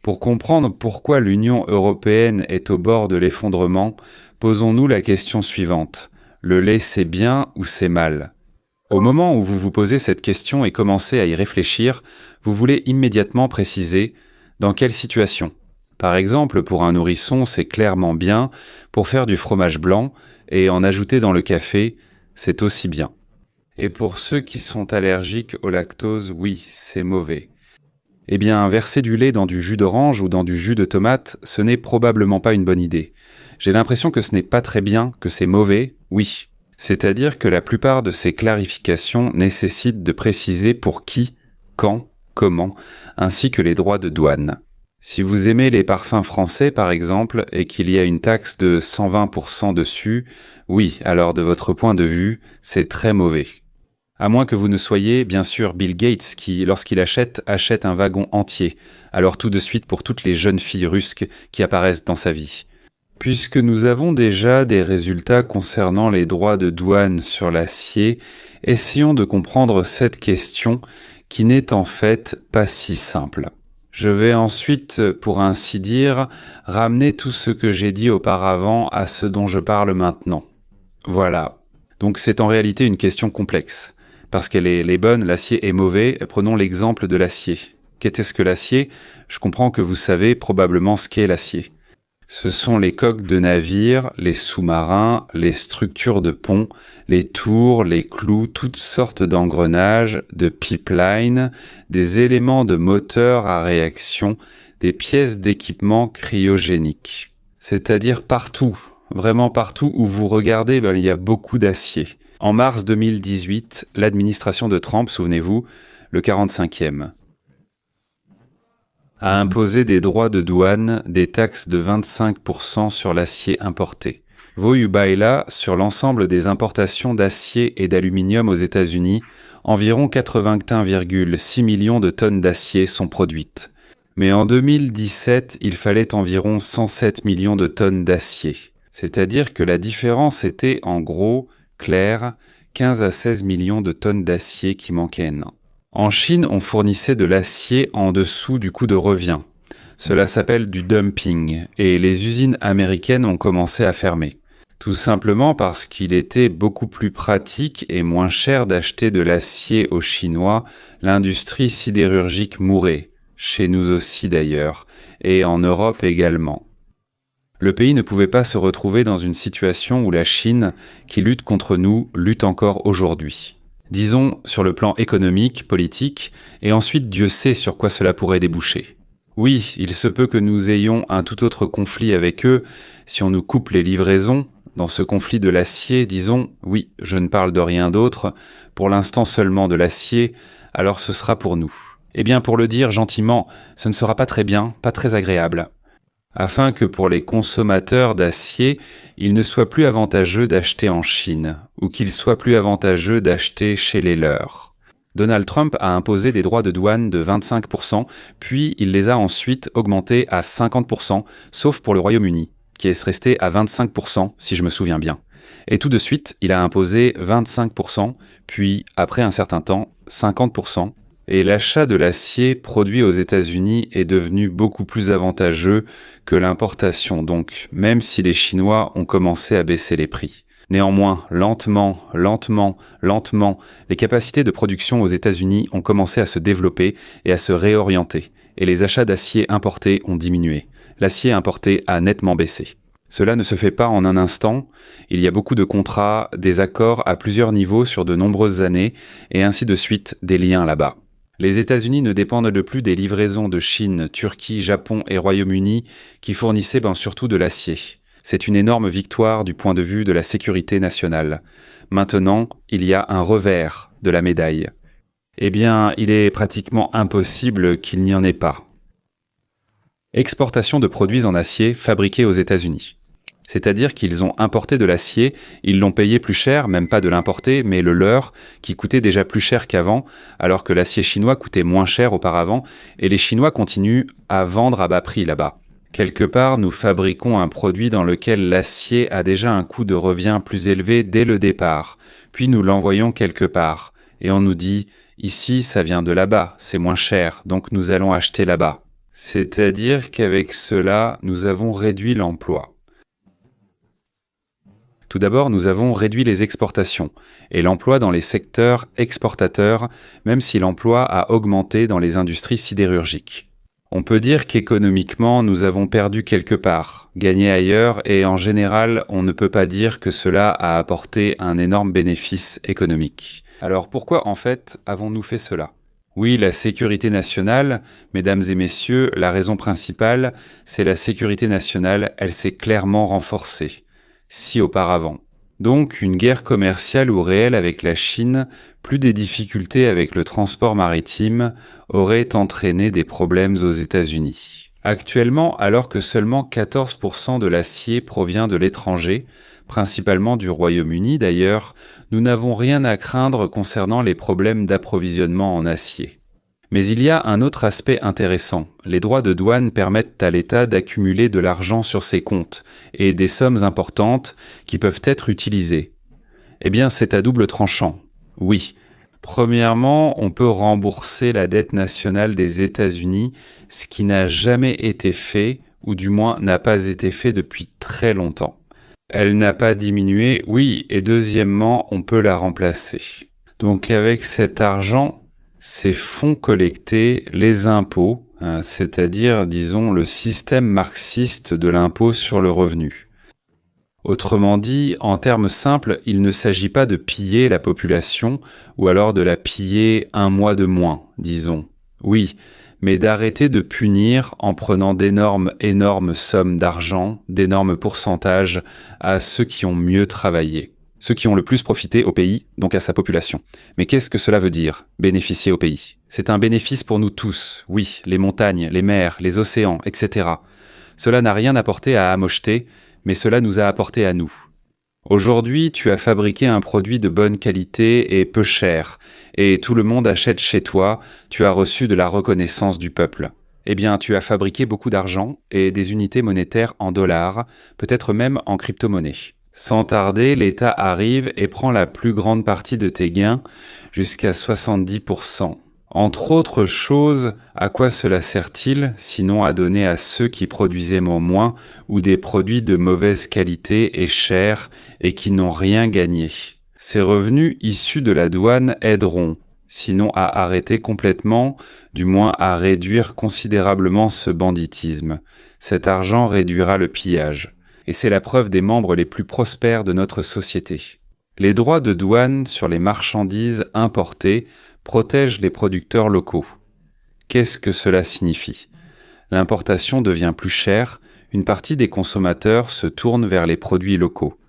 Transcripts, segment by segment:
Pour comprendre pourquoi l'Union européenne est au bord de l'effondrement, posons-nous la question suivante. Le lait, c'est bien ou c'est mal ? Au moment où vous vous posez cette question et commencez à y réfléchir, vous voulez immédiatement préciser dans quelle situation. Par exemple, pour un nourrisson, c'est clairement bien, pour faire du fromage blanc et en ajouter dans le café, c'est aussi bien. Et pour ceux qui sont allergiques au lactose, oui, c'est mauvais. Eh bien, verser du lait dans du jus d'orange ou dans du jus de tomate, ce n'est probablement pas une bonne idée. J'ai l'impression que ce n'est pas très bien, que c'est mauvais, oui. C'est-à-dire que la plupart de ces clarifications nécessitent de préciser pour qui, quand, comment, ainsi que les droits de douane. Si vous aimez les parfums français, par exemple, et qu'il y a une taxe de 120% dessus, oui, alors de votre point de vue, c'est très mauvais. À moins que vous ne soyez, bien sûr, Bill Gates qui, lorsqu'il achète un wagon entier, alors tout de suite pour toutes les jeunes filles russes qui apparaissent dans sa vie. Puisque nous avons déjà des résultats concernant les droits de douane sur l'acier, essayons de comprendre cette question qui n'est en fait pas si simple. Je vais ensuite, pour ainsi dire, ramener tout ce que j'ai dit auparavant à ce dont je parle maintenant. Voilà. Donc c'est en réalité une question complexe. Parce qu'elle est bonne, l'acier est mauvais. Prenons l'exemple de l'acier. Qu'était-ce que l'acier ? Je comprends que vous savez probablement ce qu'est l'acier. Ce sont les coques de navires, les sous-marins, les structures de ponts, les tours, les clous, toutes sortes d'engrenages, de pipelines, des éléments de moteur à réaction, des pièces d'équipement cryogéniques. C'est-à-dire partout, vraiment partout où vous regardez, il y a beaucoup d'acier. En mars 2018, l'administration de Trump, souvenez-vous, le 45e, a imposé des droits de douane, des taxes de 25% sur l'acier importé. Voyou-Baila, sur l'ensemble des importations d'acier et d'aluminium aux États-Unis, environ 81,6 millions de tonnes d'acier sont produites. Mais en 2017, il fallait environ 107 millions de tonnes d'acier. C'est-à-dire que la différence était, en gros, claire, 15 à 16 millions de tonnes d'acier qui manquaient. En Chine, on fournissait de l'acier en dessous du coût de revient. Cela s'appelle du dumping, et les usines américaines ont commencé à fermer. Tout simplement parce qu'il était beaucoup plus pratique et moins cher d'acheter de l'acier aux Chinois, l'industrie sidérurgique mourait, chez nous aussi d'ailleurs, et en Europe également. Le pays ne pouvait pas se retrouver dans une situation où la Chine, qui lutte contre nous, lutte encore aujourd'hui. Disons sur le plan économique, politique, et ensuite Dieu sait sur quoi cela pourrait déboucher. Oui, il se peut que nous ayons un tout autre conflit avec eux, si on nous coupe les livraisons. Dans ce conflit de l'acier, disons, oui, je ne parle de rien d'autre, pour l'instant seulement de l'acier, alors ce sera pour nous. Eh bien, pour le dire gentiment, ce ne sera pas très bien, pas très agréable. Afin que pour les consommateurs d'acier, il ne soit plus avantageux d'acheter en Chine, ou qu'il soit plus avantageux d'acheter chez les leurs. Donald Trump a imposé des droits de douane de 25%, puis il les a ensuite augmentés à 50%, sauf pour le Royaume-Uni, qui est resté à 25%, si je me souviens bien. Et tout de suite, il a imposé 25%, puis, après un certain temps, 50%, et l'achat de l'acier produit aux États-Unis est devenu beaucoup plus avantageux que l'importation, donc même si les Chinois ont commencé à baisser les prix. Néanmoins, lentement, les capacités de production aux États-Unis ont commencé à se développer et à se réorienter, et les achats d'acier importé ont diminué. L'acier importé a nettement baissé. Cela ne se fait pas en un instant, il y a beaucoup de contrats, des accords à plusieurs niveaux sur de nombreuses années, et ainsi de suite des liens là-bas. Les États-Unis ne dépendent plus des livraisons de Chine, Turquie, Japon et Royaume-Uni qui fournissaient surtout de l'acier. C'est une énorme victoire du point de vue de la sécurité nationale. Maintenant, il y a un revers de la médaille. Eh bien, il est pratiquement impossible qu'il n'y en ait pas. Exportation de produits en acier fabriqués aux États-Unis. C'est-à-dire qu'ils ont importé de l'acier, ils l'ont payé plus cher, même pas de l'importer, mais le leur, qui coûtait déjà plus cher qu'avant, alors que l'acier chinois coûtait moins cher auparavant, et les Chinois continuent à vendre à bas prix là-bas. Quelque part, nous fabriquons un produit dans lequel l'acier a déjà un coût de revient plus élevé dès le départ, puis nous l'envoyons quelque part, et on nous dit « ici, ça vient de là-bas, c'est moins cher, donc nous allons acheter là-bas ». C'est-à-dire qu'avec cela, nous avons réduit l'emploi. Tout d'abord, nous avons réduit les exportations et l'emploi dans les secteurs exportateurs, même si l'emploi a augmenté dans les industries sidérurgiques. On peut dire qu'économiquement, nous avons perdu quelque part, gagné ailleurs, et en général, on ne peut pas dire que cela a apporté un énorme bénéfice économique. Alors pourquoi, en fait, avons-nous fait cela ? Oui, la sécurité nationale, mesdames et messieurs, la raison principale, c'est la sécurité nationale, elle s'est clairement renforcée. Si auparavant. Donc, une guerre commerciale ou réelle avec la Chine, plus des difficultés avec le transport maritime, aurait entraîné des problèmes aux États-Unis. Actuellement, alors que seulement 14% de l'acier provient de l'étranger, principalement du Royaume-Uni d'ailleurs, nous n'avons rien à craindre concernant les problèmes d'approvisionnement en acier. Mais il y a un autre aspect intéressant. Les droits de douane permettent à l'État d'accumuler de l'argent sur ses comptes et des sommes importantes qui peuvent être utilisées. Eh bien, c'est à double tranchant. Oui. Premièrement, on peut rembourser la dette nationale des États-Unis, ce qui n'a jamais été fait, ou du moins n'a pas été fait depuis très longtemps. Elle n'a pas diminué, oui, et deuxièmement, on peut la remplacer. Donc avec cet argent, ces fonds collectés, les impôts, c'est-à-dire, disons, le système marxiste de l'impôt sur le revenu. Autrement dit, en termes simples, il ne s'agit pas de piller la population, ou alors de la piller un mois de moins, disons. Oui, mais d'arrêter de punir en prenant d'énormes sommes d'argent, d'énormes pourcentages à ceux qui ont mieux travaillé. Ceux qui ont le plus profité au pays, donc à sa population. Mais qu'est-ce que cela veut dire, bénéficier au pays ? C'est un bénéfice pour nous tous, oui, les montagnes, les mers, les océans, etc. Cela n'a rien apporté à Amocheté, mais cela nous a apporté à nous. Aujourd'hui, tu as fabriqué un produit de bonne qualité et peu cher, et tout le monde achète chez toi, tu as reçu de la reconnaissance du peuple. Eh bien, tu as fabriqué beaucoup d'argent et des unités monétaires en dollars, peut-être même en crypto-monnaie. Sans tarder, l'État arrive et prend la plus grande partie de tes gains, jusqu'à 70%. Entre autres choses, à quoi cela sert-il, sinon à donner à ceux qui produisaient moins ou des produits de mauvaise qualité et chers et qui n'ont rien gagné ? Ces revenus issus de la douane aideront, sinon à arrêter complètement, du moins à réduire considérablement ce banditisme. Cet argent réduira le pillage. Et c'est la preuve des membres les plus prospères de notre société. Les droits de douane sur les marchandises importées protègent les producteurs locaux. Qu'est-ce que cela signifie ? L'importation devient plus chère, une partie des consommateurs se tourne vers les produits locaux.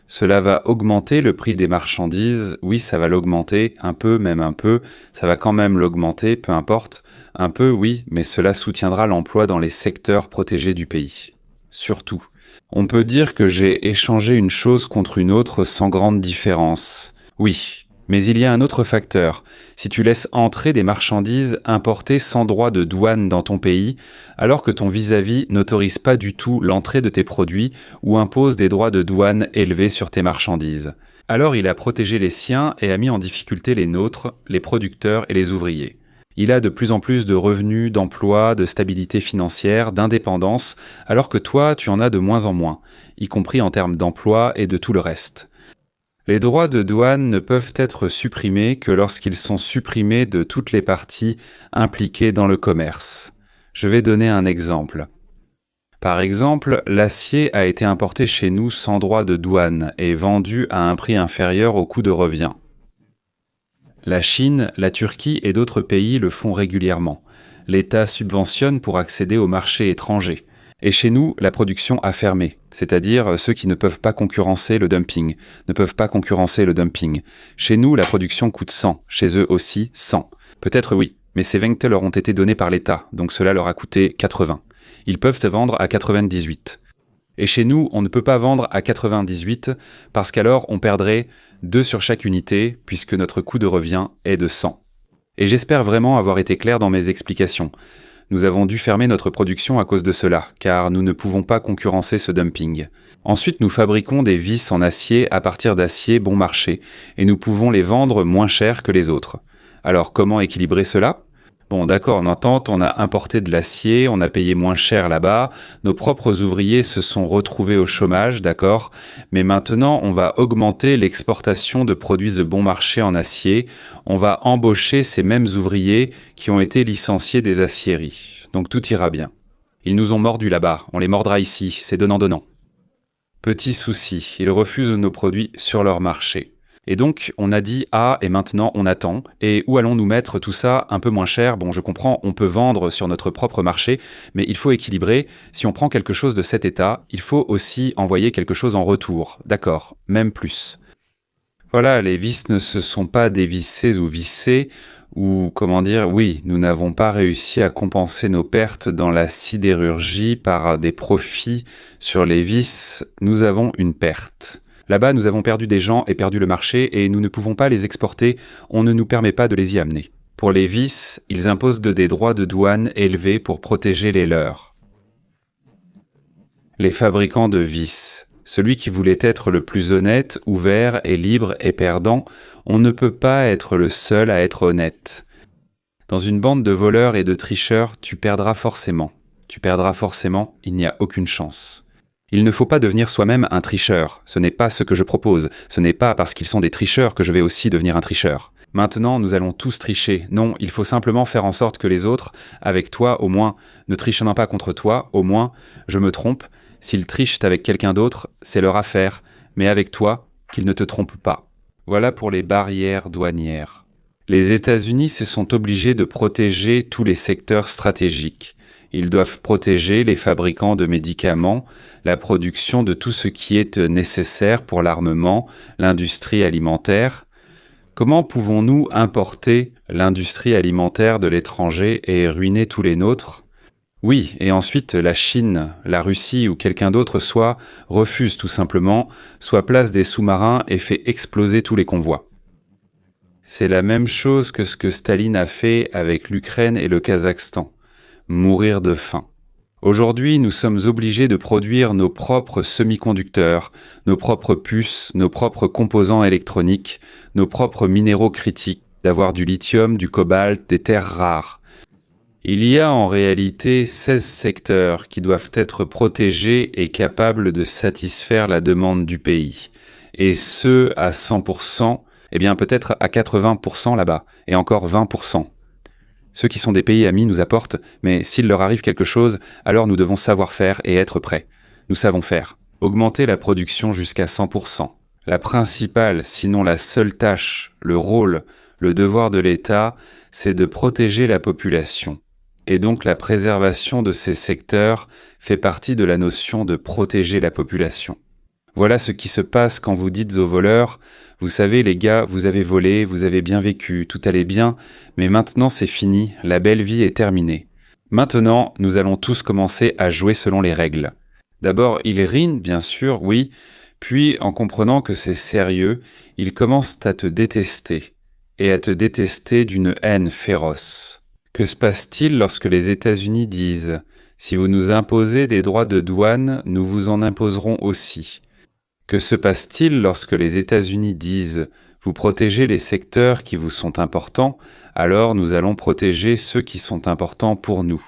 Cela va augmenter le prix des marchandises, oui, ça va l'augmenter, un peu, même un peu, ça va quand même l'augmenter, peu importe, un peu, oui, mais cela soutiendra l'emploi dans les secteurs protégés du pays. Surtout. On peut dire que j'ai échangé une chose contre une autre sans grande différence. Oui, mais il y a un autre facteur. Si tu laisses entrer des marchandises importées sans droit de douane dans ton pays, alors que ton vis-à-vis n'autorise pas du tout l'entrée de tes produits ou impose des droits de douane élevés sur tes marchandises, alors il a protégé les siens et a mis en difficulté les nôtres, les producteurs et les ouvriers. Il a de plus en plus de revenus, d'emplois, de stabilité financière, d'indépendance, alors que toi, tu en as de moins en moins, y compris en termes d'emploi et de tout le reste. Les droits de douane ne peuvent être supprimés que lorsqu'ils sont supprimés de toutes les parties impliquées dans le commerce. Je vais donner un exemple. Par exemple, l'acier a été importé chez nous sans droit de douane et vendu à un prix inférieur au coût de revient. La Chine, la Turquie et d'autres pays le font régulièrement. L'État subventionne pour accéder au marché étranger. Et chez nous, la production a fermé, c'est-à-dire ceux qui ne peuvent pas concurrencer le dumping, Chez nous, la production coûte 100, chez eux aussi 100. Peut-être oui, mais ces vecteurs leur ont été donnés par l'État, donc cela leur a coûté 80. Ils peuvent se vendre à 98. Et chez nous, on ne peut pas vendre à 98 parce qu'alors on perdrait 2 sur chaque unité puisque notre coût de revient est de 100. Et j'espère vraiment avoir été clair dans mes explications. Nous avons dû fermer notre production à cause de cela, car nous ne pouvons pas concurrencer ce dumping. Ensuite, nous fabriquons des vis en acier à partir d'acier bon marché, et nous pouvons les vendre moins cher que les autres. Alors comment équilibrer cela ? Bon, d'accord, en entente, on a importé de l'acier, on a payé moins cher là-bas, nos propres ouvriers se sont retrouvés au chômage, d'accord, mais maintenant, on va augmenter l'exportation de produits de bon marché en acier, on va embaucher ces mêmes ouvriers qui ont été licenciés des aciéries. Donc tout ira bien. Ils nous ont mordus là-bas, on les mordra ici, c'est donnant-donnant. Petit souci, ils refusent nos produits sur leur marché. Et donc, on a dit A et maintenant on attend. Et où allons-nous mettre tout ça un peu moins cher? Bon, je comprends, on peut vendre sur notre propre marché, mais il faut équilibrer. Si on prend quelque chose de cet état, il faut aussi envoyer quelque chose en retour. D'accord, même plus. Voilà, les vis ne se sont pas dévissées ou vissées, ou comment dire, oui, nous n'avons pas réussi à compenser nos pertes dans la sidérurgie par des profits sur les vis, nous avons une perte. Là-bas, nous avons perdu des gens et perdu le marché et nous ne pouvons pas les exporter, on ne nous permet pas de les y amener. Pour les vis, ils imposent des droits de douane élevés pour protéger les leurs. Les fabricants de vis. Celui qui voulait être le plus honnête, ouvert et libre est perdant, on ne peut pas être le seul à être honnête. Dans une bande de voleurs et de tricheurs, tu perdras forcément. Tu perdras forcément, il n'y a aucune chance. Il ne faut pas devenir soi-même un tricheur, ce n'est pas ce que je propose, ce n'est pas parce qu'ils sont des tricheurs que je vais aussi devenir un tricheur. Maintenant, nous allons tous tricher. Non, il faut simplement faire en sorte que les autres, avec toi au moins, ne trichant pas contre toi, au moins, je me trompe, s'ils trichent avec quelqu'un d'autre, c'est leur affaire, mais avec toi, qu'ils ne te trompent pas. Voilà pour les barrières douanières. Les États-Unis se sont obligés de protéger tous les secteurs stratégiques. Ils doivent protéger les fabricants de médicaments, la production de tout ce qui est nécessaire pour l'armement, l'industrie alimentaire. Comment pouvons-nous importer l'industrie alimentaire de l'étranger et ruiner tous les nôtres? Oui, et ensuite la Chine, la Russie ou quelqu'un d'autre soit refuse tout simplement, soit place des sous-marins et fait exploser tous les convois. C'est la même chose que ce que Staline a fait avec l'Ukraine et le Kazakhstan. Mourir de faim. Aujourd'hui, nous sommes obligés de produire nos propres semi-conducteurs, nos propres puces, nos propres composants électroniques, nos propres minéraux critiques, d'avoir du lithium, du cobalt, des terres rares. Il y a en réalité 16 secteurs qui doivent être protégés et capables de satisfaire la demande du pays. Et ce, à 100%, eh bien peut-être à 80% là-bas, et encore 20%. Ceux qui sont des pays amis nous apportent, mais s'il leur arrive quelque chose, alors nous devons savoir faire et être prêts. Nous savons faire. Augmenter la production jusqu'à 100%. La principale, sinon la seule tâche, le rôle, le devoir de l'État, c'est de protéger la population. Et donc la préservation de ces secteurs fait partie de la notion de protéger la population. Voilà ce qui se passe quand vous dites aux voleurs « Vous savez les gars, vous avez volé, vous avez bien vécu, tout allait bien, mais maintenant c'est fini, la belle vie est terminée. Maintenant, nous allons tous commencer à jouer selon les règles. » D'abord, ils rient, bien sûr, oui, puis en comprenant que c'est sérieux, ils commencent à te détester, et à te détester d'une haine féroce. Que se passe-t-il lorsque les États-Unis disent « Si vous nous imposez des droits de douane, nous vous en imposerons aussi ». Que se passe-t-il lorsque les États-Unis disent « Vous protégez les secteurs qui vous sont importants, alors nous allons protéger ceux qui sont importants pour nous ».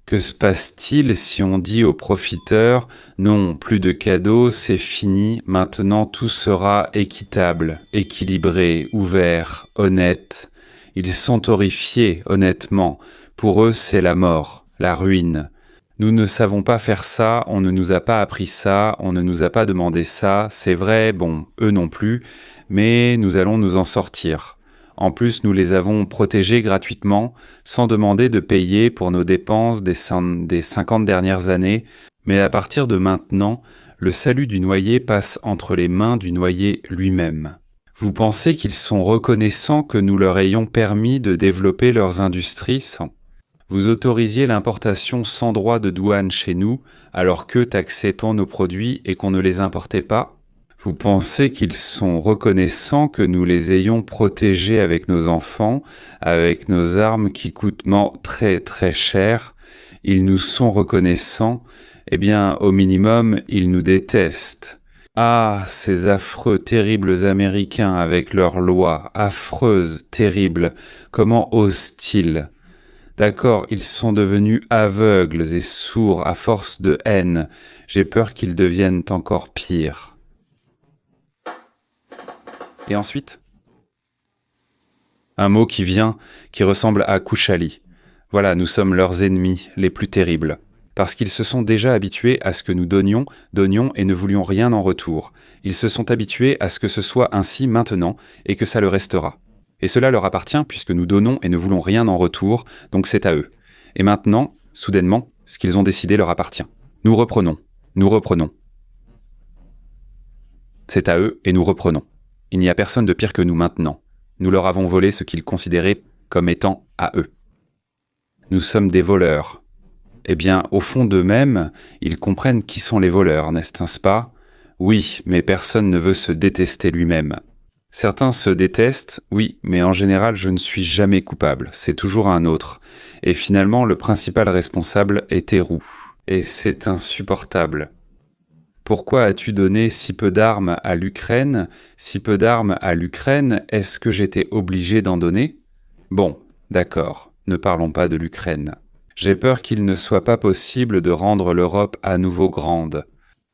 Que se passe-t-il si on dit aux profiteurs « Non, plus de cadeaux, c'est fini, maintenant tout sera équitable, équilibré, ouvert, honnête ». Ils sont horrifiés, honnêtement. Pour eux, c'est la mort, la ruine. Nous ne savons pas faire ça, on ne nous a pas appris ça, on ne nous a pas demandé ça, c'est vrai, bon, eux non plus, mais nous allons nous en sortir. En plus, nous les avons protégés gratuitement, sans demander de payer pour nos dépenses des 50 dernières années, mais à partir de maintenant, le salut du noyé passe entre les mains du noyé lui-même. Vous pensez qu'ils sont reconnaissants que nous leur ayons permis de développer leurs industries sans vous autorisiez l'importation sans droit de douane chez nous, alors qu'eux taxaient nos produits et qu'on ne les importait pas? Vous pensez qu'ils sont reconnaissants que nous les ayons protégés avec nos enfants, avec nos armes qui coûtent très très cher? Ils nous sont reconnaissants? Eh bien, au minimum, ils nous détestent. Ah, ces affreux, terribles Américains avec leurs lois, affreuses, terribles, comment osent-ils? D'accord, ils sont devenus aveugles et sourds à force de haine. J'ai peur qu'ils deviennent encore pires. Et ensuite? Un mot qui vient, qui ressemble à Kushali. Voilà, nous sommes leurs ennemis les plus terribles. Parce qu'ils se sont déjà habitués à ce que nous donnions et ne voulions rien en retour. Ils se sont habitués à ce que ce soit ainsi maintenant et que ça le restera. Et cela leur appartient puisque nous donnons et ne voulons rien en retour, donc c'est à eux. Et maintenant, soudainement, ce qu'ils ont décidé leur appartient. Nous reprenons. C'est à eux et nous reprenons. Il n'y a personne de pire que nous maintenant. Nous leur avons volé ce qu'ils considéraient comme étant à eux. Nous sommes des voleurs. Eh bien, au fond d'eux-mêmes, ils comprennent qui sont les voleurs, n'est-ce pas? Oui, mais personne ne veut se détester lui-même. Certains se détestent, oui, mais en général, je ne suis jamais coupable, c'est toujours un autre. Et finalement, le principal responsable est Térou. Et c'est insupportable. Pourquoi as-tu donné si peu d'armes à l'Ukraine? Si peu d'armes à l'Ukraine, est-ce que j'étais obligé d'en donner? Bon, d'accord, ne parlons pas de l'Ukraine. J'ai peur qu'il ne soit pas possible de rendre l'Europe à nouveau grande.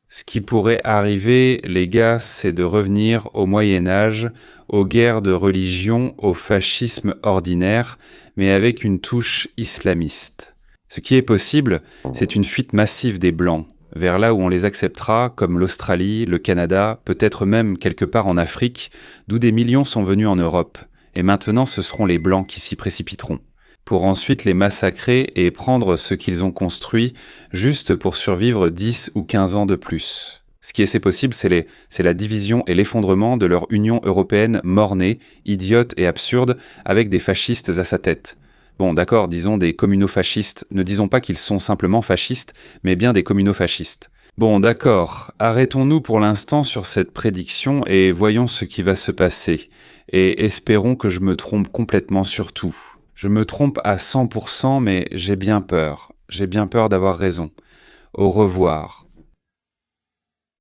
Ce qui pourrait arriver, les gars, c'est de revenir au Moyen-Âge, aux guerres de religion, au fascisme ordinaire, mais avec une touche islamiste. Ce qui est possible, c'est une fuite massive des Blancs, vers là où on les acceptera, comme l'Australie, le Canada, peut-être même quelque part en Afrique, d'où des millions sont venus en Europe. Et maintenant, ce seront les Blancs qui s'y précipiteront, pour ensuite les massacrer et prendre ce qu'ils ont construit juste pour survivre 10 ou 15 ans de plus. Ce qui est possible, c'est la division et l'effondrement de leur Union européenne mornée, idiote et absurde, avec des fascistes à sa tête. Bon, d'accord, disons des communofascistes, ne disons pas qu'ils sont simplement fascistes, mais bien des communofascistes. Bon, d'accord, arrêtons-nous pour l'instant sur cette prédiction et voyons ce qui va se passer. Et espérons que je me trompe complètement sur tout. Je me trompe à 100%, mais j'ai bien peur. J'ai bien peur d'avoir raison. Au revoir.